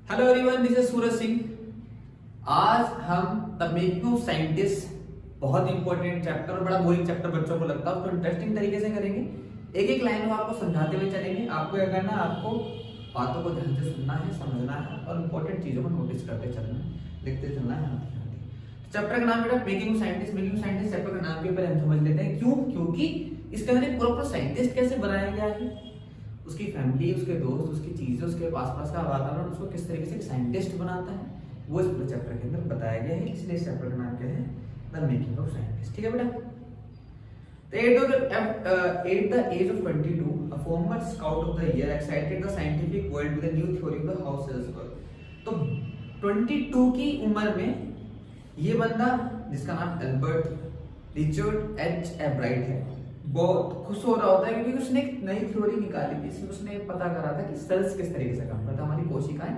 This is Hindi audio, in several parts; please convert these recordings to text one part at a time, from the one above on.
Hello everyone, this is Suraj Singh. आज हम द मेकिंग ऑफ साइंटिस्ट, बहुत इंपॉर्टेंट चैप्टर और बड़ा बोरिंग चैप्टर बच्चों को लगता है, उसको इंटरेस्टिंग तरीके से करेंगे। एक एक लाइन में आपको समझाते हुए चलेंगे। आपको क्या करना है, आपको बातों को ध्यान से सुनना है, समझना है और इंपॉर्टेंट चीजों को नोटिस करते चलना है, लिखते चलना है। चैप्टर का नाम बेटा making of scientist. Making of scientist chapter का नाम के ऊपर हम समझ लेते हैं क्यों, क्योंकि इसके अंदर एक प्रॉपर साइंटिस्ट कैसे बनाया गया है, उसकी फैमिली, उसके दोस्त, उसकी चीजें, उसके आसपास का वातावरण उसको किस तरीके से साइंटिस्ट बनाता है, वो इस पूरे चैप्टर के अंदर बताया गया है। इसलिए इस चैप्टर का नाम क्या है, द मेकिंग ऑफ साइंटिस्ट। ठीक है बेटा। At the age of 22, a former scout of the year excited the scientific world with a new theory of the house cells work. तो 22 की उम्र में ये बंदा, जिसका नाम एल्बर्ट रिचर्ड एच एब्राइट है, बहुत खुश हो रहा होता है क्योंकि उसने एक नई थ्योरी निकाली थी। इसमें उसने पता करा था कि सेल्स किस तरीके से काम करता है, हमारी कोशिकाएं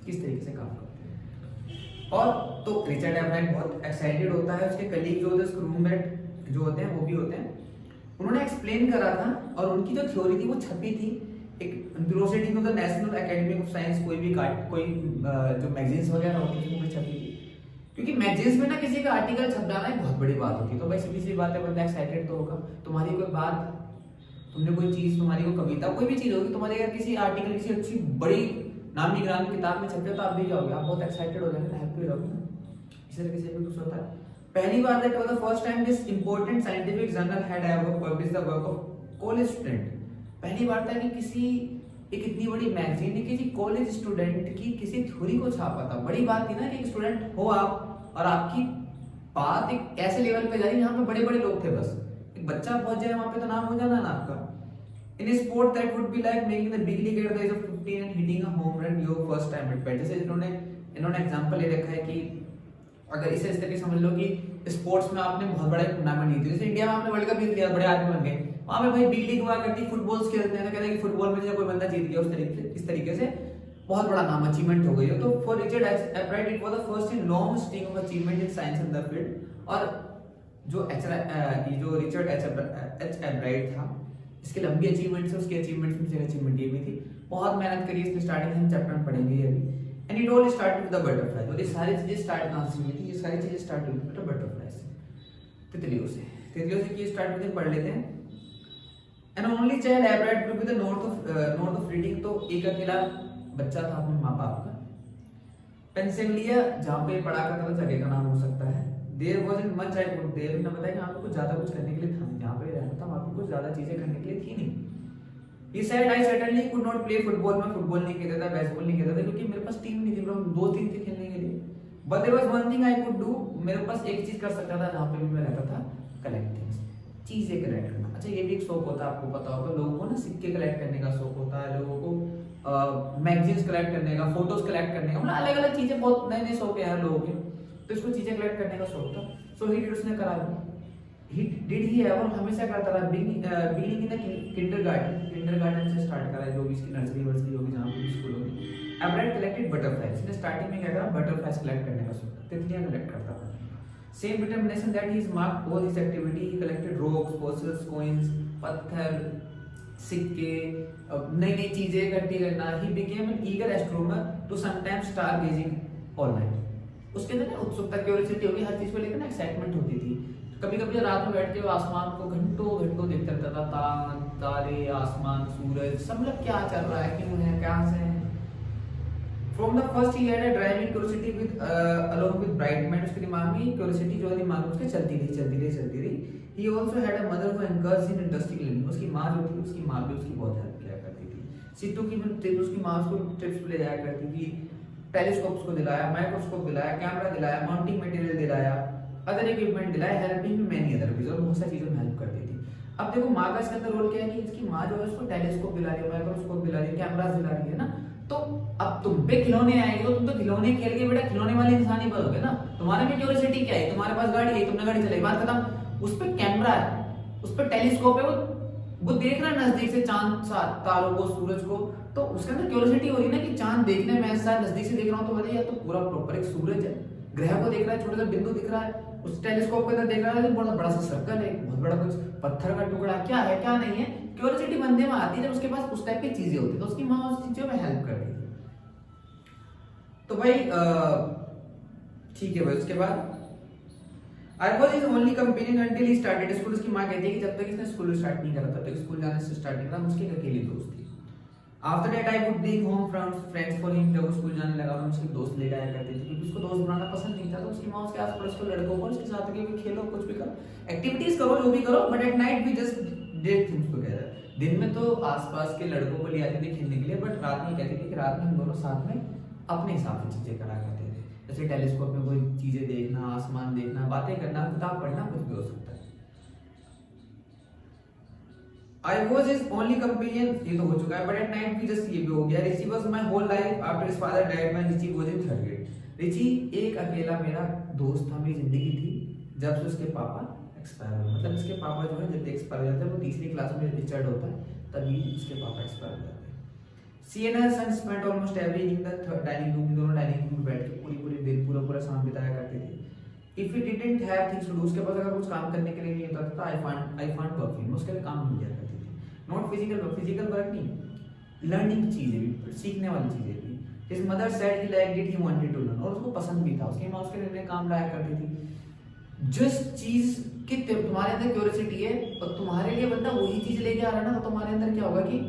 किस तरीके से काम करती हैं। और तो रिचर्ड एब्राइट बहुत एक्साइटेड होता है, उसके कलीग जो रूममेट जो होते हैं वो भी होते हैं, उन्होंने एक्सप्लेन करा था और उनकी जो थ्योरी थी वो छपी थी एक proceeding of the national academy of science, कोई जो मैगजीन्स वगैरह होती थी वो छपी थी। क्योंकि मैगजीन्स में ना किसी का आर्टिकल छप जाना एक बहुत बड़ी बात होती है। तो भाई सीधी सी बात है, बंदा एक्साइटेड तो होगा। तुम्हारी कोई बात, तुमने कोई चीज, तुम्हारी कोई कविता, कोई भी चीज होगी, तुम्हारे अगर किसी आर्टिकल, किसी अच्छी बड़ी नामी गिरामी किताब में छप जाए तो आप भी जाओगे, आप बहुत एक्साइटेड हो जाएंगे, हैप्पी हो जाओगे। इसी तरीके से भी कुछ होता है। पहली बार that was the first time this important scientific journal had ever published the work of college student. पहली बार था कि किसी एक इतनी बड़ी मैगजीन ने किसी कॉलेज स्टूडेंट की किसी थ्योरी को छापा था। बड़ी बात थी ना कि एक स्टूडेंट हो आप और आपकी बात एक ऐसे लेवल पे जा रही जहां पे बड़े बड़े लोग थे, बस एक बच्चा पहुंच जाए वहां पे तो नाम हो जाना ना आपका। In sport that would be like making the big league at the age of 15 and hitting a home run your first time at bat. जैसे इन्होंने एग्जांपल ले रखा है कि अगर इसे इस तरीके समझ लो कि स्पोर्ट्स में आपने बहुत बड़ा टूर्नामेंट जीती, जैसे इंडिया में आपने वर्ल्ड कप जीत लिया, बड़े आदमी बन गए, वहां पे भाई बिग लीग हुआ करती, फुटबॉल खेलते हैं तो कहते हैं कि फुटबॉल में जैसे कोई बंदा जीत गया, उस तरीके से, इस तरीके से बहुत बड़ा नाम अचीवमेंट हो गई हो। तो for Richard एब्राइट it was the first in long string of achievement in science in the field. और जो रिचर्ड एच एब्राइट था, इसकी लंबी अचीवमेंट्स है, उसकी अचीवमेंट्स में से अचीवमेंट ये भी थी, बहुत मेहनत करी। इसकी स्टार्टिंग हम चैप्टर में पढ़ेंगे अभी। And it all started with the butterfly. और ये सारी चीजें स्टार्ट कहां से हुई थी, ये सारी चीजें स्टार्ट हुई थी बटरफ्लाई से, तितलियों से की स्टार्ट हुई थी। पढ़ लेते हैं। And only child a bright grew with the north of reading. तो एक अकेला बच्चा था अपने माँ बाप का। पेंसिल्वेनिया, जहाँ पे पढ़ा करता था, जगह का नाम हो सकता है। There wasn't much I could there, ने बताया कि यहाँ पे कुछ ज्यादा कुछ करने के लिए था, जहाँ पे रहता था वहाँ पे कुछ ज्यादा चीजें करने के लिए थी नहीं। He said I certainly could not play football। मैं फुटबॉल नहीं खेलता था, बेसबॉल नहीं खेलता था, क्योंकि मेरे पास टीम नहीं थी, दो टीम थी खेलने के लिए। But there was one thing I could do। मेरे पास एक चीज कर सकता था जहाँ पे भी मैं रहता था, कलेक्टिंग, चीजें कलेक्ट करना। अच्छा, ये भी एक शौक होता है, आपको पता होगा, लोगों को ना सिक्के कलेक्ट करने का शौक होता है, लोगों को मैगजीन्स कलेक्ट करने का, फोटोज कलेक्ट करने का, मतलब अलग अलग चीजें, बहुत नए नए शौक है यार लोगों के। तो इसको चीजें कलेक्ट करने का शौक था। सो ही डिड, उसने करा। ही एवर हमेशा करता रहा। बिगिनिंग इन द किंडरगार्टन से स्टार्ट करा, जो भी इसकी नर्सरी वर्सरी होगी, जहाँ पे भी स्कूल होगी। एब्राइट कलेक्टेड बटरफ्लाइज। इसने स्टार्टिंग में क्या करा, बटरफ्लाइज कलेक्ट करने का शौक, तितलियां कलेक्ट करता था। Same determination that he is marked all his activity. He collected rocks, fossils, coins, पत्थर, सिक्के, नई नई चीजें इकट्ठी करना। He became an eager astronomer to sometimes star gazing all night. उसके अंदर ना उत्सुकता, क्यूरियोसिटी होगी, हर चीज को लेकर ना एक्साइटमेंट होती थी। कभी कभी रात में बैठ के वो आसमान को घंटों घंटों देखता रहता था, तारे, आसमान, सूरज, सब लोग क्या चल रहा है, क्यों है, क्या से है। From the first he had a driving curiosity with along with bright mind। उसके दिमाग में क्यूरियोसिटी जो है दिमाग में उसके चलती रही। He also had a mother who encouraged in industrial learning। उसकी माँ जो थी, उसकी माँ भी उसकी बहुत हेल्प किया करती थी। सिद्धू की उसकी माँ उसको ट्रिप्स पे ले जाया करती थी, टेलीस्कोप उसको दिलाया, माइक्रोस्कोप दिलाया, कैमरा दिलाया, माउंटिंग मटेरियल दिलाया, अदर इक्विपमेंट दिलाया, हेल्पिंग मेनी अदर चीजों, बहुत सारी चीजों में हेल्प करती थी। अब देखो माँ का इसके अंदर रोल क्या है कि इसकी माँ जो है उसको टेलीस्कोप दिला रही है, माइक्रोस्कोप दिला रही है, कैमरास दिला रही है ना। तो अब तुम पे खिलौने आएंगे तो तुम तो खिलौने खेल के बेटा खिलौने वाले इंसान ही बनोगे ना। तुम्हारे में क्यूरियोसिटी क्या है, तुम्हारे पास गाड़ी है, तुमने गाड़ी चलाई, बात खत्म। उस पर कैमरा है, उस पर टेलीस्कोप है, वो देख रहा है नजदीक से चांद, तारों को, सूरज को। तो उसके अंदर क्यूरियोसिटी हो रही है ना कि चांद देखने में ऐसा नजदीक से देख रहा हूँ तो बताइए, तो पूरा प्रॉपर एक सूरज है, ग्रह को देख रहा है, छोटा सा बिंदु दिख रहा है, उस टेलीस्कोप के अंदर देख रहा है तो बहुत बड़ा सा सर्कल है, बहुत बड़ा कुछ पत्थर का टुकड़ा, क्या है क्या नहीं है। क्यूरियोसिटी बंदे में आती है जब उसके पास उस टाइप की चीजें होती है, तो उसकी माँ उस चीजों में हेल्प करती है। तो भाई ठीक है भाई। उसके बाद I was is only companion until he started school. उसकी माँ कहती है कि जब तक इसने स्कूल स्टार्ट नहीं करा तब तक स्कूल जाने से स्टार्ट नहीं करा, उसकी अकेली दोस्त थी। After that I would bring home from friends for him. जब वो स्कूल जाने लगा मैं उसके दोस्त ले जाया करती थी, क्योंकि उसको दोस्त बनाना पसंद नहीं था। तो उसकी माँ उसके आस पड़ोस के लड़कों को उसके साथ के भी खेलो, कुछ भी करो, एक्टिविटीज करो, जो भी करो, but at night we just did things together. दिन में तो आसपास के लड़कों को ले आती थी खेलने के लिए, बट रात में कहती थी कि रात में हम दोनों साथ में अपने हिसाब से चीजें करा करते थे, जैसे टेलीस्कोप में कोई चीजें देखना, आसमान देखना, बातें करना, किताब पढ़ना, कुछ भी हो सकता है। I was his only companion, ये तो हो चुका है, but at night we just ये भी हो गया। Richie was my whole life after his father died when Richie was in third grade। Richie एक अकेला मेरा दोस्त था, मेरी जिंदगी थी जब से उसके पापा एक्सपायर हुए। मतलब इसके पापा जो है जब एक्सपायर हो जाते हैं, वो तीसरी क्लास में रिचर्ड होता है, तभी उसके पापा एक्सपायर हो जाते हैं। She and her son spent almost every evening in the dining room, दोनों डाइनिंग रूम में बैठ के पूरी दिन पूरा शाम बिताया करते थे। If he didn't have things to do, उसके पास अगर कुछ काम करने के लिए नहीं होता था, I found working, उसके लिए काम मिल जाता था। नॉट फिजिकल वर्क नहीं, लर्निंग चीजें भी, सीखने वाली चीजें भी। His mother said he liked it, he wanted to learn, और उसको पसंद भी था। उसकी माँ उसके लिए काम लाया करती थी। जिस चीज की तुम्हारे अंदर क्यूरियोसिटी है और तुम्हारे लिए बंदा वही चीज लेके आ रहा है ना, तो तुम्हारे अंदर क्या होगा कि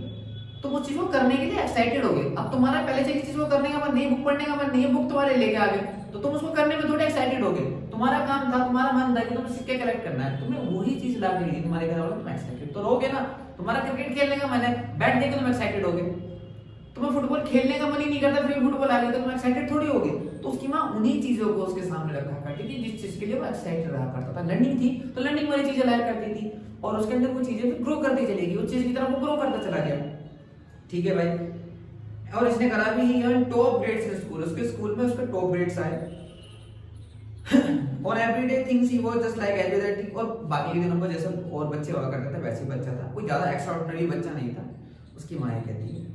तुम उस चीज को करने के लिए एक्साइटेड हो गए। अब तुम्हारा पहले से किसी चीज को करने का मन नहीं, बुक पढ़ने का मन नहीं है, बुक तुम्हारे लेके आ गए, तो तुम उसको करने में थोड़े एक्साइटेड हो गए। तुम्हारा काम था, तुम्हारा मन था कि तुम्हें सिक्के कलेक्ट करना है, तुम्हें वही चीज ला के दी तुम्हारे घर वालों, तुम एक्साइटेड तो रहोगे ना। तुम्हारा क्रिकेट खेलने का मन है, बैट देख के तुम एक्साइटेड हो गए। तुम्हें फुटबॉल खेलने का मन ही नहीं करता, फिर फुटबॉल आ गया तो तुम एक्साइटेड थोड़ी हो गए। तो उसकी माँ उन्हीं चीजों को उसके सामने रखा करती थी जिस चीज के लिए वो एक्साइटेड रहा करता था। लर्निंग थी तो लर्निंग वाली चीजें लाया करती थी, और उसके अंदर वो चीजें ग्रो करती चलेगी, उस चीज की तरफ वो ग्रो करता चला गया। ठीक है भाई। और इसने करा भी टॉप ग्रेड्स इन स्कूल, उसके स्कूल में उसके टॉप ग्रेड्स आए। और everyday things he was just like everyday, और बाकी के दिनों पर जैसे और बच्चे हुआ करते थे वैसे ही बच्चा था, कोई ज्यादा एक्स्ट्राऑर्डिनरी बच्चा नहीं था। उसकी माँ ये कहती है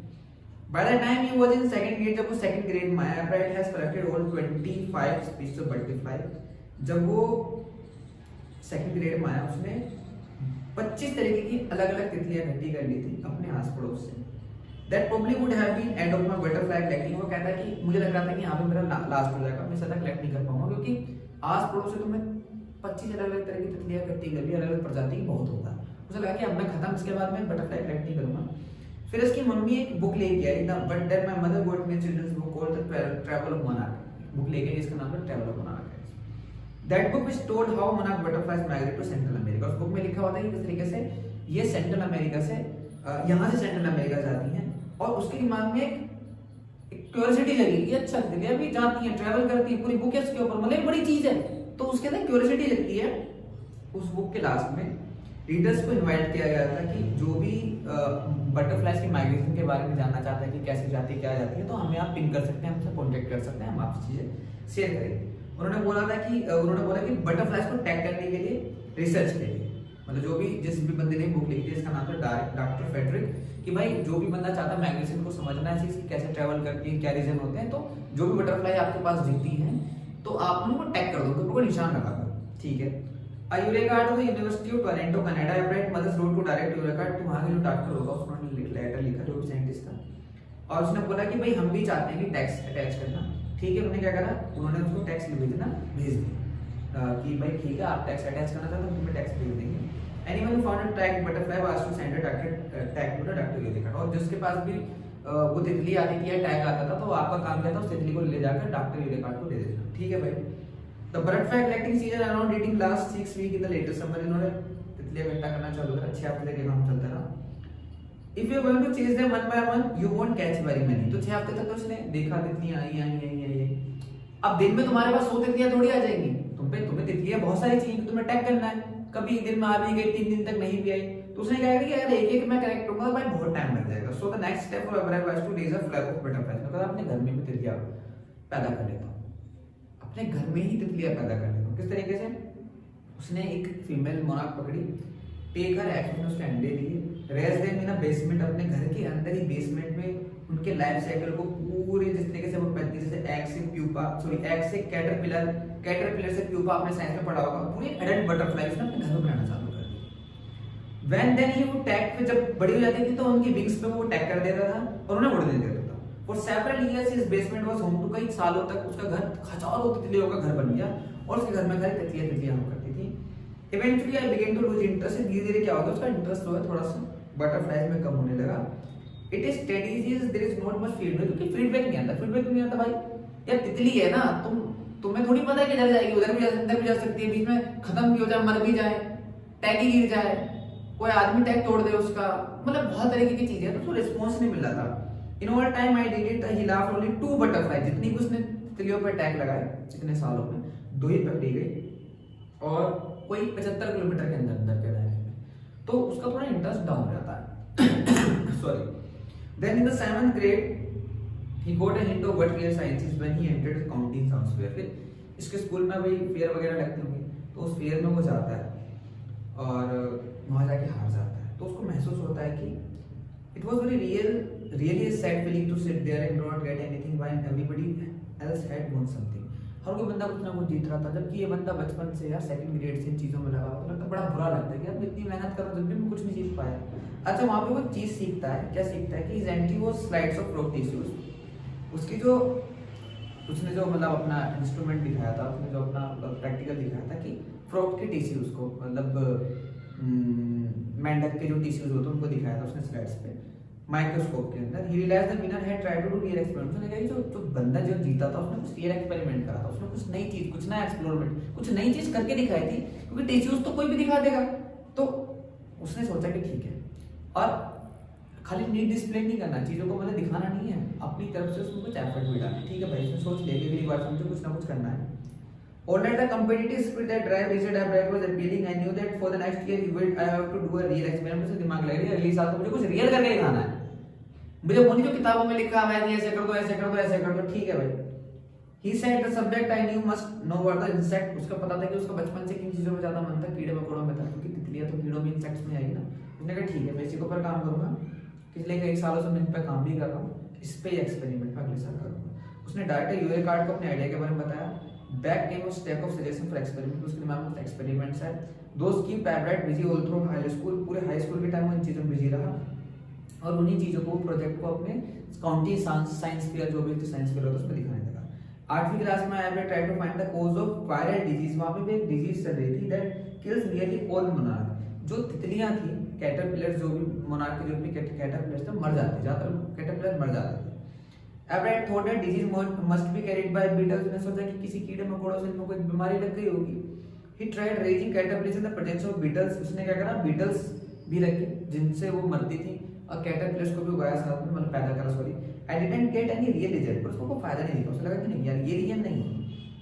by the time he was in second grade, जब वो सेकंड ग्रेड में आया, bright has collected all 25 speech of butterfly. जब वो सेकंड ग्रेड में आया उसने 25 तरीके की अलग-अलग तितलियां इकट्ठी कर ली थी अपने आस पड़ोस से। That probably would have been end of my butterfly collecting। वो कहता है कि मुझे लग रहा था कि यहाँ पे मेरा लास्ट हो जाएगा, मैं ज़्यादा कलेक्ट नहीं कर पाऊंगा, क्योंकि आस पड़ोस से तो मैं 25 अलग-अलग तरह की तितलियां इकट्ठी कर ली, अलग-अलग प्रजाति की बहुत होता है। मुझे लगा कि अब मैं खत्म, इसके बाद मैं बटरफ्लाई कलेक्ट नहीं करूंगा। फिर इसकी मम्मी एक बुक लेके आई, but then my mother got me children's book called the travel of monarch. Book लेके आई जिसका नाम है ट्रैवल ऑफ मोनार्क है। That book which told how monarch butterflies migrate to Central America. उस बुक में लिखा होता है कि किस तरीके से ये सेंट्रल अमेरिका से यहाँ से सेंट्रल अमेरिका जाती हैं, और उसके दिमाग में एक क्यूरियोसिटी जगी कि अच्छा दिल्ली भी जाती है, ट्रैवल करती है, पूरी बुक है उसके ऊपर, मतलब बड़ी चीज है। तो उसके अंदर क्यूरियोसिटी लगती है। उस बुक के लास्ट में रीडर्स को इनवाइट किया गया था कि जो भी बटरफ्लाइज की माइग्रेशन के बारे में जानना चाहता है कि कैसे जाती है, क्या जाती है, तो हमें आप पिंग कर सकते हैं, हमसे कॉन्टेक्ट कर सकते हैं, हम आपसे चीजें शेयर करेंगे। उन्होंने बोला कि बटरफ्लाइज को टैग करने के लिए, रिसर्च के लिए, मतलब जो भी जिस भी बंदे ने बुक लिखी है, इसका नाम था डॉक्टर फेडरिक, कि भाई जो भी बंदा चाहता है माइग्रेशन को समझना है, चीज कैसे ट्रैवल करती है, क्या रीजन होते हैं, तो जो भी बटरफ्लाई आपके पास दिखती हैं तो आप उनको टैग कर दो, तो निशान लगा दो। ठीक है। Urquhart to the university of Toronto Canada, bright mothers road to direct Urquhart. तो वहां के जो डॉक्टर होगा उसने लेटर लिखा, जो साइंटिस्ट था, और उसने बोला कि भाई हम भी चाहते हैं कि टैक्स अटैच करना। ठीक है। उन्होंने क्या करा, उन्होंने उसको टैक्स भेज दिया कि भाई ठीक है, आप टैक्स अटैच करना चाहते हो, तुम्हें टैक्स भेज देंगे। Anyone who found a tagged butterfly was to send a tag to the doctor यूरेकार्ड। और जिसके पास भी वो तितली आती थी या टैग आता था, तो आपका काम क्या था, उस तितली को ले जाकर डॉक्टर यूरेकार्ड को दे देना। ठीक है भाई। The butterfly collecting season around dating last 6 weeks in the latest summer। इन्होंने तितलियां इकट्ठा करना चालू करा, 6 हफ्ते तक ये काम चलता रहा। If you are going to chase them one by one, you won't catch very many। तो 6 हफ्ते तक तो उसने देखा तितलियां आई। अब दिन में तुम्हारे पास 100 तितलियां थोड़ी आ जाएंगी, तुम्हें तितलियां बहुत सारी चाहिए, तुम्हें टैग करना है। कभी एक दिन में आ भी गई, 3 दिन तक नहीं भी आई, तो उसने कहा कि अगर एक मैं कलेक्ट करूंगा तो भाई बहुत टाइम लग जाएगा। So the next step for every was to raise a flag of butterflies. मतलब अपने घर में भी तितलियां पैदा कर लेता हूं, अपने घर में ही तितलियां पैदा कर लेता हूं। किस तरीके से, उसने एक फीमेल मोनार्क पकड़ी, टेक हर एक्ट में उसके अंडे दिए, raise them in a basement, अपने घर के अंदर ही बेसमेंट में उनके लाइफ साइकिल को पूरे जिस तरीके से वो बनती है, जैसे एग से प्यूपा, सॉरी एग से कैटरपिलर से प्यूपा, आपने साइंस में पढ़ा होगा, पूरी एडल्ट बटरफ्लाई उसने अपने घर में बनाना चालू कर दिया। व्हेन देन ही वो टैग पे जब बड़ी हो जाती थी तो उनकी विंग्स पे वो टैग कर देता था और उन्हें उड़ने देता था। For several years his basement was home to, कई सालों तक उसका घर हजारों तितलियों का घर बन गया और उसके घर में खाली तितलियां हुआ करती थी। Eventually I began to lose interest, धीरे धीरे क्या होगा उसका इंटरेस्ट जो है थोड़ा सा बटरफ्लाइज में कम होने लगा। It is studies there is not much feedback, क्योंकि फीडबैक नहीं आता, फीडबैक नहीं आता भाई, यार तितली है ना, तुम्हें थोड़ी पता है कि इधर जाएगी उधर भी अंदर भी जा सकती है, बीच में खत्म भी हो जाए, मर भी जाए, टैग ही गिर जाए, कोई आदमी टैग तोड़ दे उसका, मतलब बहुत तरीके की चीजें, तो उसको रिस्पॉन्स नहीं मिल रहा था। In all time I did it he laughed only 2 butterfly, जितनी भी उसने तितलियों पर टैग लगाए इतने सालों में 2 ही पकड़ी गई और कोई 75 किलोमीटर के अंदर के दायरे में, तो उसका थोड़ा इंटरेस्ट डाउन रहता है। Sorry. Then in the 7th grade he got a hint of what real science is when he entered counting sounds fair। फिर इसके स्कूल में भाई फेयर वगैरह लगते होंगे, तो उस फेयर में वो जाता है और वहां जाके हार जाता है, तो उसको महसूस होता है कि it was very really a sad feeling to sit there and not get anything while everybody else had won something। हर कोई बंदा कुछ ना कुछ जीत रहा था, जबकि ये बंदा बचपन से या 2nd grade से इन चीजों में लगा हुआ, तो बड़ा बुरा लगता है कि यार मैं इतनी मेहनत कर रहा हूं जब भी मैं कुछ नहीं जीत पाया। अच्छा, वहां पे वो चीज सीखता है, क्या सीखता है कि his anti was slides of frog tissues, उसकी जो उसने जो मतलब अपना इंस्ट्रूमेंट दिखाया था, उसने जो अपना प्रैक्टिकल दिखाया था कि फ्रॉग के टिश्यूज को, मतलब मेंढक के जो टिश्यूज होते हैं उनको दिखाया था उसने स्लाइड्स पे माइक्रोस्कोप के अंदर। He realized the winner had tried to do real experiment, उसने कहा कि जो बंदा जो जीता था उसने कुछ रियल एक्सपेरिमेंट करा था, उसने कुछ नई चीज, कुछ नया एक्सपेरिमेंट, कुछ नई चीज करके दिखाई थी, क्योंकि टिश्यूज तो कोई भी दिखा देगा। तो उसने सोचा कि ठीक है, और खाली नीड डिस्प्ले नहीं करना, चीजों को मतलब दिखाना नहीं है, अपनी तरफ से उसमें कुछ एफर्ट भी डालना। ठीक है भाई, इसने सोच लिया कि अगली बार मुझे कुछ ना कुछ करना है। Although the competitive spirit that drive Richard Albright was appealing, I knew that for the next year I have to do a real experiment। मुझे दिमाग लग रही है अगले साल तो मुझे कुछ रियल करके दिखाना है, मुझे वो नहीं जो किताबों में लिखा हुआ है ऐसे कर दो ऐसे कर दो ऐसे कर दो। ठीक है भाई। He said the subject I knew must know what the insect, उसका पता था कि उसका बचपन से किन चीजों में ज्यादा मन था, कीड़े मकोड़ों में था, क्योंकि तितलियां तो कीड़ों में इंसेक्ट्स में आएगी ना। उसने कहा ठीक है मैं इसी के ऊपर काम करूंगा, पिछले कई सालों से मैं इन पर काम भी कर रहा हूँ, इस पे एक्सपेरिमेंट अगले साल करूंगा। उसने डायरेक्ट यूए कार्ड को अपने आइडिया के बारे में बताया। Back came a stack of suggestion for experiment, उसके दिमाग में एक्सपेरिमेंट्स है। दोस्त keep Everett busy all through high school, पूरे हाई स्कूल के टाइम वो इन चीजों में बिजी रहा और उन्हीं चीजों को प्रोजेक्ट को अपने काउंटी साइंस फेयर जो भी साइंस फेयर होता है उसमें दिखाने लगा। 8वीं क्लास में I try to find the cause of viral disease, वहां पे भी एक डिजीज चल रही थी that kills nearly all monarch. जो तितलियां थी, कैटरपिलर, जो भी मोनार्क के जो भी कैटरपिलर्स थे मर जाते, ज्यादातर कैटरपिलर मर जाते थे। Albright thought that disease must be carried by beetles, ने सोचा कि किसी कीड़े मकोड़ों से इनको कोई बीमारी लग गई होगी। He tried raising caterpillars in the presence of beetles, उसने क्या करा, बीटल्स भी रखे जिनसे वो मरती थी और कैटरपिलर्स को भी उगाया साथ में, मतलब पैदा करा। Sorry, I didn't get any real result, पर उसको कोई फायदा नहीं दिखा, उसे लगा कि नहीं यार ये रियल नहीं है।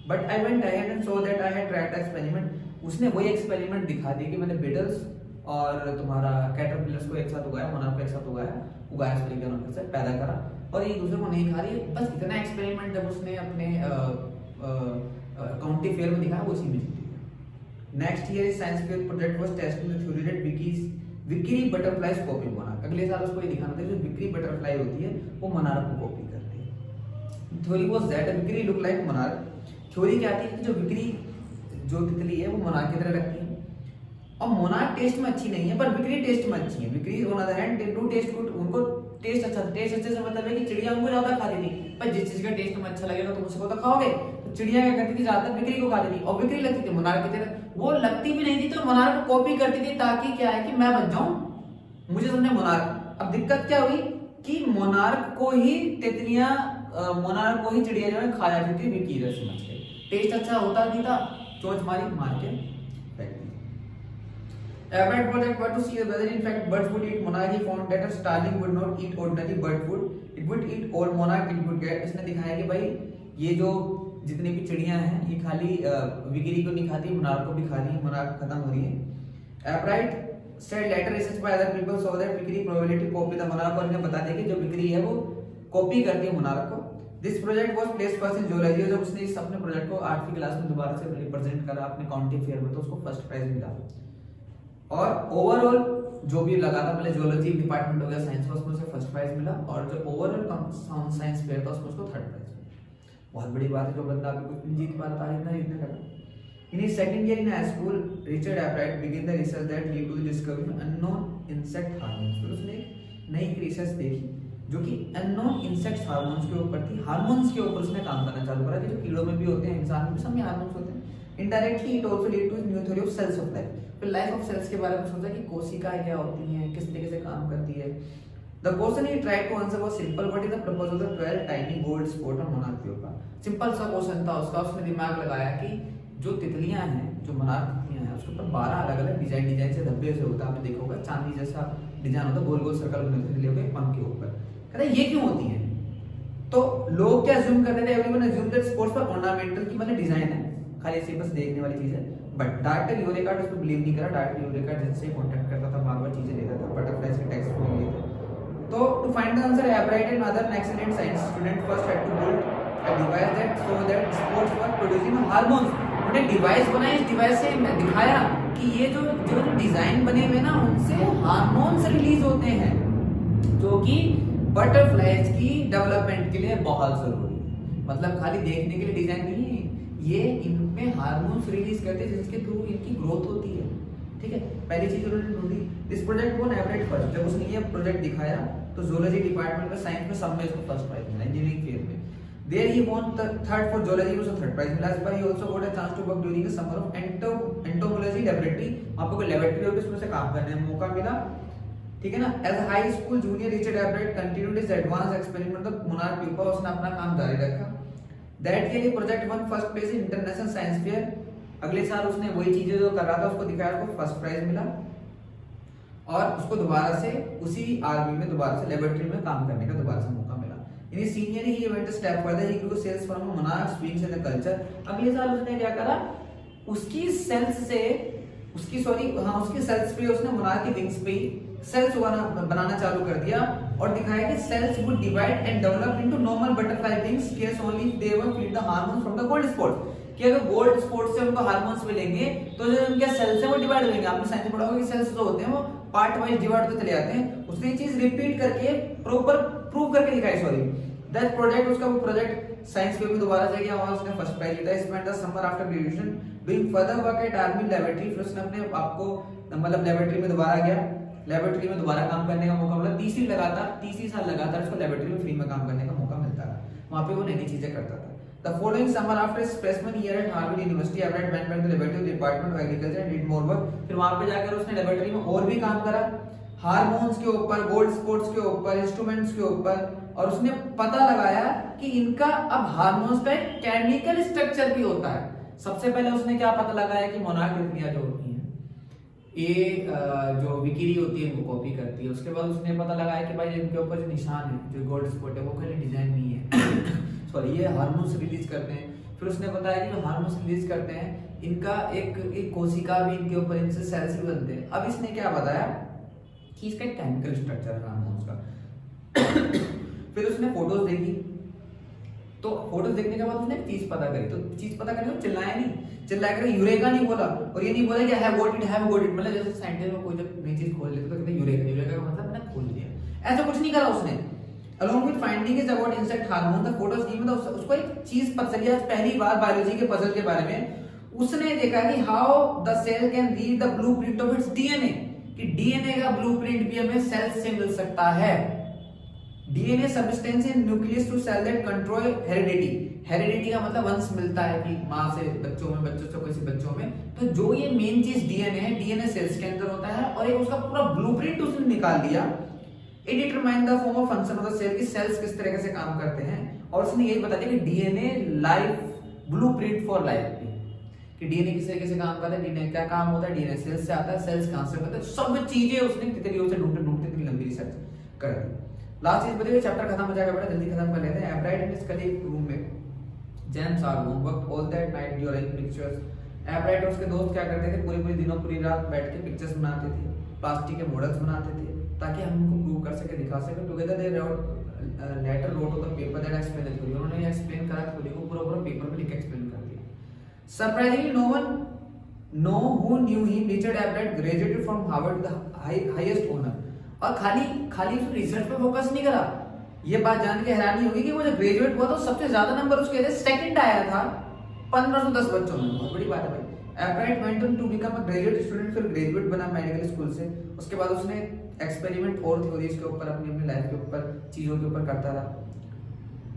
But I went ahead and saw that I had tried the experiment, उसने वही एक्सपेरिमेंट दिखा दी कि मैंने बीटल्स और तुम्हारा कैटरपिलर्स को एक साथ उगाया, मोनार्क को एक साथ उगाया इस तरीके से पैदा करा और एक दूसरे को नहीं खा रही। बस इतना एक्सपेरिमेंट जब उसने अपने काउंटी फेयर में दिखाया वो उसी में जीती। नेक्स्ट ईयर इस science fair project was testing the theory that विक्री बटरफ्लाइज कॉपी मोनार्क। अगले साल उसको ये दिखाना था जो विक्री बटरफ्लाई होती है वो मोनार्क को कॉपी करती है। थ्योरी वाज दैट विक्री लुक लाइक मोनार्क। थ्योरी क्या थी कि जो विक्री जो तितली है वो मोनार्क की तरह लगती है और मोनार्क टेस्ट में अच्छी नहीं है पर विक्री टेस्ट में अच्छी है। विक्री on other hand they do taste good, उनको टेस्ट अच्छा, टेस्ट अच्छे से मतलब है कि चिड़िया उनको ज्यादा खाती थी, पर जिस चीज का टेस्ट तुम्हें अच्छा लगेगा तुम उसको तो खाओगे। तो चिड़िया क्या करती थी, ज्यादातर विक्री को खाती थी और विक्री लगती थी मोनार्क की तरह। वो लगती भी नहीं थी तो मोनार्क को कॉपी करती थी ताकि क्या है कि मैं बन जाऊं, मुझे समझे मोनार्क। अब दिक्कत क्या हुई कि मोनार्क को ही तितलियां, मोनार्क को ही चिड़िया जो है खा जाती थी विक्री समझ के। टेस्ट अच्छा होता नहीं था, चोंच मारी मार के फेंक दी। Albright project was to see whether in fact birds would eat monarch. He found that a starling would not eat ordinary bird food. It would eat all monarch it would get. इसने दिखाया कि भाई ये जो जितनी भी चिड़ियां हैं ये खाली विक्री को नहीं खाती, मोनार्क को भी खा रही है, मोनार्क खत्म हो रही है। Albright said later research by other people saw that विक्री probability copy the monarch, और इन्हें बता दिया कि जो विक्री है वो कॉपी करती है मोनार्क को। This project was placed first in zoology। जब उसने इस अपने प्रोजेक्ट को 8वीं क्लास में दोबारा से रिप्रेजेंट करा अपने काउंटी फेयर में तो उसको फर्स्ट प्राइज मिला। और ओवरऑल जो भी लगा था, पहले जियोलॉजी डिपार्टमेंट हो गया साइंस का, उसमें उसे फर्स्ट प्राइज मिला और जो ओवरऑल साइंस फेयर था उसमें उसको थर्ड प्राइज मिला। बहुत बड़ी बात है, जो बंदा अभी कुछ नहीं जीत पा रहा था इतना जीतने लगा। In his second year in high school Richard Albright begin the research that lead to the discovery of unknown insect hormones. फिर उसने नई रिसर्च देखी जो कि अननोन इंसेक्ट्स हार्मोन्स के ऊपर थी। हार्मोन्स के ऊपर उसने काम करना चालू करा कि जो कीड़ों में भी होते हैं, इंसान में भी, सब में हार्मोन्स होते हैं। Indirectly it also lead to new theory of cells of life. फिर लाइफ ऑफ सेल्स के बारे में सोचा कि कोशिकाएं क्या होती हैं, किस तरीके से काम करती है। The question he tried to answer was simple. What is the purpose of the 12 tiny gold spot on monarch pupa? Simple सा क्वेश्चन था उसका। उसने दिमाग लगाया कि जो तितलियां हैं, जो मोनार्क तितलियां हैं, उसके ऊपर 12 अलग-अलग डिजाइन से धब्बे से होता है। आपने देखा होगा चांदी जैसा डिजाइन होता है, गोल गोल सर्कल बने होते हैं पंख के ऊपर। कहते हैं ये क्यों होती हैं? तो लोग क्या अज्यूम करते थे, एवरीवन अज्यूम दैट स्पॉट्स पर ऑर्नामेंटल की मतलब डिजाइन है, खाली ऐसे बस देखने वाली चीज है। बट डॉक्टर यूरेका उसको बिलीव नहीं करा। डॉक्टर यूरेका जिनसे कांटेक्ट करता था, बार-बार चीजें लेता था, बटरफ्लाइज के टेक्स्ट को लेते। तो to find the answer, Albright and other excellent science students first had to build a device that so that sports were producing hormones. उन्होंने डिवाइस बनाया, इस डिवाइस से दिखाया कि ये जो डिजाइन बने हुए ना, उनसे हार्मोन्स रिलीज होते हैं, जो कि बटरफ्लाइज की डेवलपमेंट के लिए बहुत जरूरी है। मतलब खाली देखने के लिए डिजाइन नहीं है ये, इनमें हार्मोन्स रिलीज करते हैं जिसके थ्रू इनकी ग्रोथ होती है। ठीक है, पहली चीज उन्होंने ढूंढी। दिस प्रोजेक्ट को एवरेट फर्स्ट, जब उसने ये प्रोजेक्ट दिखाया तो जूलॉजी डिपार्टमेंट में, साइंस में, सब में इसको फर्स्ट प्राइज मिला, इंजीनियरिंग फील्ड में। There he won third for zoology में, उसको थर्ड प्राइज मिला। इस बार he also got a chance to work during the summer of entomology laboratory. आपको कोई लेबोरेटरी होगी उसमें से काम करने का मौका मिला। ठीक है ना। As a high school junior Richard Everett continued his advance experiment the monarch pupa. उसने अपना काम जारी रखा। दैट के लिए project won first place in international science fair. अगले साल उसने वही चीजें जो कर रहा था उसको दिखाया, उसको फर्स्ट प्राइज मिला। और उसको दोबारा से उसी आर्मी में दोबारा से लेबोरेटरी में काम करने का दोबारा से मौका मिला। In senior he went step further, he grew cells from monarch swings in the culture. अगले साल उसने क्या करा, उसकी सेल्स पे उसने मोनार्क की विंग्स पे सेल्स बनाना चालू कर दिया और दिखाया कि cells would divide and develop into normal butterfly wings case only if they were feed the hormones from the gold spot. कि अगर गोल्ड स्पॉट से उनको हार्मोन्स मिलेंगे तो जो उनके सेल्स है वो डिवाइड होंगे। आपने साइंस में पढ़ा होगा कि सेल्स जो होते हैं वो पार्ट वाइज डिवाइड होते चले जाते हैं। उसने ये चीज रिपीट करके प्रॉपर प्रूव करके दिखाई। दैट प्रोजेक्ट, उसका वो प्रोजेक्ट साइंस फेयर में दोबारा से गया, वहां उसने फर्स्ट प्राइज जीता। Spend the summer after graduation doing further work at army laboratory. फिर उसने अपने आपको मतलब लेबोरेटरी में दोबारा गया, लेबोरेटरी में दोबारा काम करने का मौका मिला। तीसरी साल लगातार उसको लेबोरेटरी में फ्री में काम करने का मौका मिलता रहा। वहां पे वो नई चीजें करता था। The following summer after his freshman year at Harvard University, Everett went back to the laboratory of the Department of Agriculture and did more work. फिर वहां पे जाकर उसने लेबोरेटरी में और भी काम करा, हार्मोन्स के ऊपर, गोल्ड स्पॉट्स के ऊपर, इंस्ट्रूमेंट्स के ऊपर, और उसने पता लगाया कि इनका अब हार्मोन्स का केमिकल स्ट्रक्चर भी होता है। सबसे पहले उसने क्या पता लगाया कि मोनार्क तितलियां जो होती हैं ये जो विकिरी होती है वो कॉपी करती है। उसके बाद उसने पता लगाया कि भाई इनके ऊपर जो निशान है, जो गोल्ड स्पॉट है, वो खाली डिजाइन नहीं है सॉरी, ये हार्मोन्स रिलीज करते हैं। फिर उसने बताया कि जो हार्मोन्स रिलीज करते हैं इनका एक कोशिका भी इनके ऊपर, इनसे सेल्स भी बनते हैं। अब इसने क्या बताया कि इसका केमिकल स्ट्रक्चर है हार्मोन्स का। फिर उसने फोटोज देखी, तो फोटोज देखने के बाद उसने एक चीज पता करी। तो चीज पता करने को चिल्लाया नहीं, चिल्लाया कर यूरेका नहीं बोला, और ये नहीं बोला कि हैव गॉट इट, मतलब जैसे साइंटिस्ट में कोई जब नई चीज खोल लेते तो कहते हैं यूरेका का मतलब मैंने खोल लिया। ऐसा कुछ नहीं करा उसने। Along with finding is about insect hormone, the photos given the उसको एक चीज पता चली आज पहली बार बायोलॉजी के पजल के बारे में। उसने देखा कि how the cell can read the blueprint of its DNA, कि डीएनए का ब्लूप्रिंट भी हमें सेल से मिल सकता है। DNA substance in nucleus to cell that control heredity. Heredity का मतलब वंश मिलता है कि मां से बच्चों में, बच्चों से किसी बच्चों में। तो जो ये मेन चीज डीएनए है, डीएनए सेल्स के अंदर होता है, और एक उसका पूरा ब्लूप्रिंट उसने निकाल दिया। It determine the form of function of the cell, कि सेल्स किस तरह से काम करते हैं। और उसने यही बता दिया कि DNA life blueprint for life, कि डीएनए किस तरीके से काम करता है, डीएनए क्या काम होता है, डीएनए सेल्स से आता है, सेल्स कहां से बनते हैं, सब चीजें उसने तितलियों से ढूंढते इतनी लंबी रिसर्च कर दी। लास्ट चीज बताइए, चैप्टर खत्म हो जाएगा बेटा, जल्दी खत्म कर लेते हैं। Everett in his colleague room में James are homework all that night during pictures. Everett और उसके दोस्त क्या करते थे, पूरे दिनों पूरी रात बैठ के पिक्चर्स बनाते थे, प्लास्टिक के मॉडल्स बनाते थे, ताकि हम उनको प्रूव कर सके, दिखा सके। Together they later wrote on the paper that explain the theory. उन्होंने एक्सप्लेन करा थ्योरी को, पूरा पेपर पे लिख के एक्सप्लेन कर दिया। Surprisingly no one know who knew him, Richard Everett graduated from Harvard, the highest honour. और खाली रिसर्च पे फोकस नहीं करा। ये बात जान के हैरानी होगी कि वो जब ग्रेजुएट हुआ तो सबसे ज्यादा नंबर उसके थे, सेकंड आया था 1510 बच्चों में। बहुत बड़ी बात है भाई। Everett went on to become a graduate student, फिर ग्रेजुएट बना मेडिकल स्कूल से। उसके बाद उसने एक्सपेरिमेंट और थ्योरीज के ऊपर, अपनी अपनी लाइफ के ऊपर, चीजों के ऊपर करता रहा।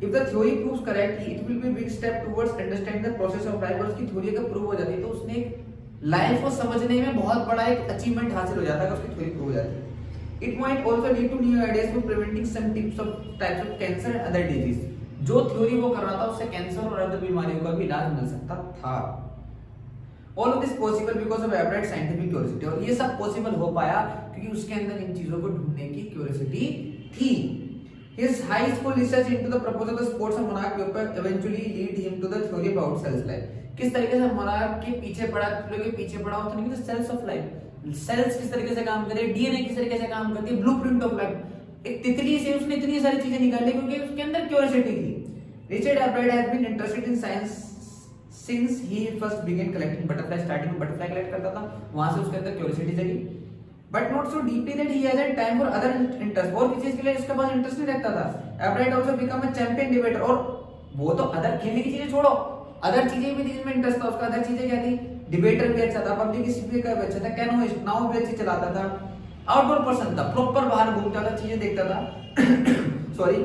If the theory proves correctly it will be big step towards understanding the process of life. और उसकी थ्योरी अगर प्रूव हो जाती है तो उसने एक लाइफ को समझने में बहुत बड़ा एक अचीवमेंट हासिल हो जाता है, उसकी थ्योरी प्रूव हो जाती है। It might also lead to new ideas for preventing some types of cancer and other disease. जो थ्योरी वो कर रहा था उससे कैंसर और अदर बीमारियों का भी इलाज मिल सकता था। All of this possible because of Albright scientific curiosity। और ये सब पॉसिबल हो पाया क्योंकि उसके अंदर इन चीजों को ढूंढने की क्यूरियोसिटी थी। His high school research into the proposal of the sports of monarch paper eventually lead him to the theory about cells life। किस तरीके से monarch के पीछे पड़ा, के पीछे पड़ा होता नहीं कि cells of life, cells किस तरीके से काम करते हैं, DNA किस तरीके से काम करती है, ब्लूप्रिंट ऑफ लाइफ। एक तितली से उसने इतनी सारी चीजें निकाली क्योंकि उसके अंदर क्यूरियोसिटी थी। Richard Albright has been interested in science since he first began collecting butterflies। Starting में बटरफ्लाई कलेक्ट करता था, वहां से उसके अंदर क्यूरियोसिटी जगी। But not so deeply that he has had time for other interests। और किसी चीज के लिए उसके पास इंटरेस्ट नहीं रखता था। Albright also become a champion debater। और वो तो अदर खेलने की चीजें छोड़ो, अदर चीजें भी जिसमें इंटरेस्ट था उसका। अदर चीजें क्या थी, डिबेटर भी अच्छा था, पब्लिक स्पीकर भी अच्छा था, कैनोइस्ट नाव भी अच्छी चलाता था, आउटडोर पर्सन था, प्रॉपर बाहर घूमता था, चीजें देखता था सॉरी।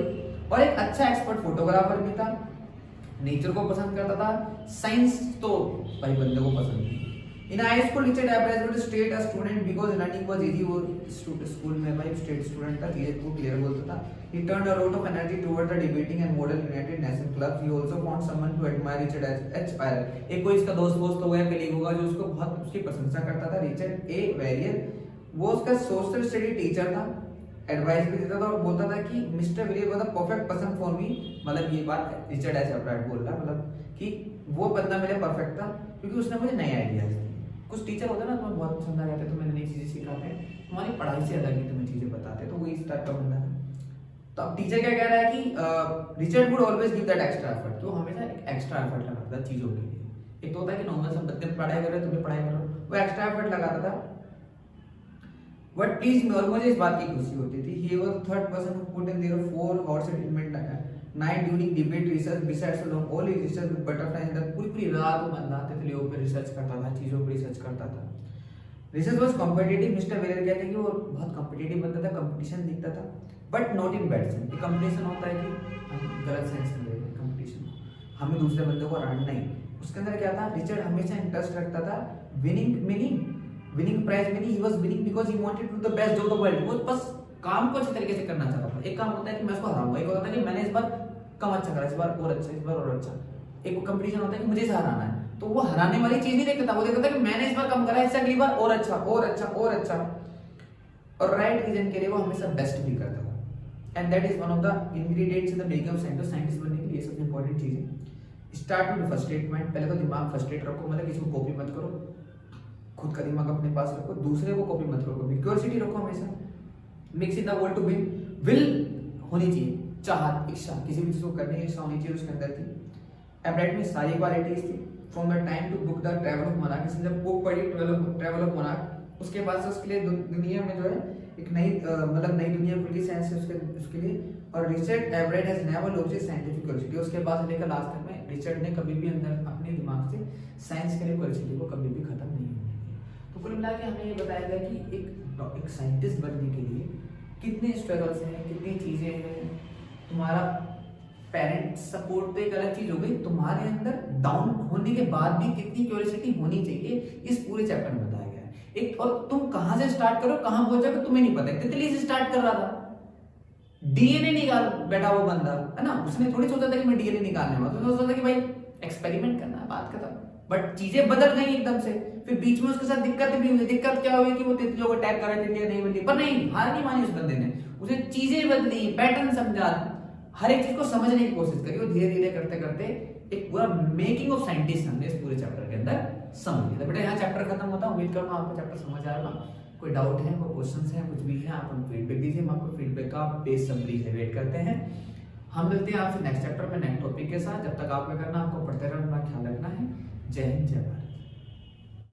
और एक अच्छा एक्सपर्ट फोटोग्राफर भी था, नेचर को पसंद करता था, साइंस तो भाई बंदे को पसंद थी। इन high school Richard एब्राइट was state a student because learning was easy. वो स्कूल में भाई स्टेट स्टूडेंट था, चीजें को क्लियर बोलता था। He turned a lot of energy toward the debating and model united nation club. He also found someone to admire Richard H Pilot. एक कोई इसका दोस्त हो गया, कलीग होगा जो उसको बहुत उसकी प्रशंसा करता था, रिचर्ड ए वेरियर। वो उसका सोशल स्टडी टीचर था, एडवाइस भी देता था और बोलता था कि mister Villier was the perfect person for me. मतलब ये बात रिचर्ड एच एब्राइट बोल रहा, मतलब कि वो बंदा मेरे परफेक्ट था क्योंकि उसने मुझे नए आइडियाज दिए। कुछ टीचर होते हैं ना तुम्हें बहुत पसंद आ जाते हैं, तुम्हें नई चीजें सिखाते हैं, तुम्हारी पढ़ाई से अलग ही तुम्हें चीजें बताते हैं, तो वो इस टाइप का बंदा है। तो अब टीचर क्या कह रहा है कि Richard would always give that extra effort. तो हमेशा एक एक्स्ट्रा एफर्ट लगाता था चीजों के लिए। एक तो होता है कि नॉर्मल सब बच्चे पढ़ाई कर रहे हैं, तुम्हें पढ़ाई करो, वो एक्स्ट्रा एफर्ट लगाता था। What pleased me, और मुझे इस बात की खुशी होती थी, he was the third person who put in their 4 hours at night during debate research besides along all his research with butterflies। पूरी रात वो बंदा तितलियों पे रिसर्च करता था, चीजों पे रिसर्च करता था। Research was competitive. Mister Weller कहते हैं कि वो बहुत कॉम्पिटिटिव बंदा था, कंपटीशन दिखता था, but not in bad sense. Competition होता है कि हम गलत सेंस में ले रहे हैं कंपटीशन, हमें दूसरे बंदे को हराना नहीं। उसके अंदर क्या था, रिचर्ड हमेशा इंटरेस्ट रखता था विनिंग प्राइज में। He was winning because he wanted to the best of the world. वो बस काम को अच्छे तरीके से करना चाहता था। एक काम होता है कि मैं उसको हराऊंगा, एक होता है कि मैंने इस बार कम अच्छा करा, इस बार और अच्छा, इस बार और अच्छा। एक कंपटीशन होता है कि मुझे इसे हराना है, तो वो हराने वाली चीज नहीं देखता था, वो देखता था कि मैंने इस बार कम करा, इससे अगली बार और अच्छा और अच्छा और अच्छा। और राइट रीजन के लिए वो हमेशा बेस्ट भी करता था। And that is one of the ingredients in the making of scientist. Scientist बनने के लिए सबसे इंपॉर्टेंट चीज है स्टार्ट विद फर्स्ट माइंड। पहले तो दिमाग फर्स्ट रखो, मतलब किसी को कॉपी मत करो, खुद का दिमाग अपने पास रखो, दूसरे को कॉपी मत करो, क्यूरियोसिटी रखो हमेशा। Mix in the world to win. Will होनी चाहिए, चाहत, इच्छा, किसी भी चीज को करने की इच्छा होनी चाहिए उसके अंदर थी। एब्राइट में सारी क्वालिटीज थी। From the time to book the travel of monarch, इसने जब बुक पढ़ी ट्रैवल ऑफ मोनार्क, उसके बाद से उसके लिए दुनिया में जो है एक नई मतलब नई दुनिया खुली साइंस से उसके लिए। और Richard एब्राइट has never lost his scientific curiosity. उसके बाद से लेकर लास्ट तक में रिचर्ड ने कभी भी अंदर अपने दिमाग से साइंस के लिए क्यूरियोसिटी को कभी भी खत्म नहीं होने दिया। तो कुल मिला के हमें ये बताया गया कि एक साइंटिस्ट बनने के लिए कितने स्ट्रगल्स हैं, कितनी चीजें हैं। तुम्हारा पेरेंट सपोर्ट तो एक अलग चीज हो गई, तुम्हारे अंदर डाउन होने के बाद भी कितनी क्यूरियोसिटी होनी चाहिए, इस पूरे चैप्टर में बताया गया है। एक और तुम कहां से स्टार्ट करो, कहां पहुंच जाओगे तुम्हें नहीं पता। तितली से स्टार्ट कर रहा था, डीएनए निकाल बैठा वो बंदा है ना, उसने थोड़ी सोचा था कि मैं डीएनए निकालने वाला, तो सोचा था कि भाई एक्सपेरिमेंट करना है, बात खत्म। बट चीजें बदल गई एकदम से, फिर बीच में उसके साथ दिक्कत भी हुई। दिक्कत क्या हुई कि वो तितलियों को अटैक कर रहे थे, नहीं बदली, पर नहीं, हार नहीं मानी उस बंदे ने, उसे चीजें बदली, पैटर्न समझा, हर एक चीज को समझने की कोशिश करी। वो धीरे धीरे करते करते एक पूरा मेकिंग ऑफ साइंटिस्ट हमने इस पूरे चैप्टर के अंदर समझ लिया। बेटा यहाँ चैप्टर खत्म होता है, उम्मीद करता हूँ आपको चैप्टर समझ आ रहा। कोई डाउट है, कोई क्वेश्चन है, कुछ भी है, आप हम फीडबैक दीजिए, हम आपको फीडबैक का बेसब्री से वेट करते हैं। हम मिलते हैं आपसे नेक्स्ट चैप्टर में नेक्स्ट टॉपिक के साथ। जब तक आप क्या करना, आपको पढ़ते रहना, ख्याल रखना है। जय हिंद, जय भारत।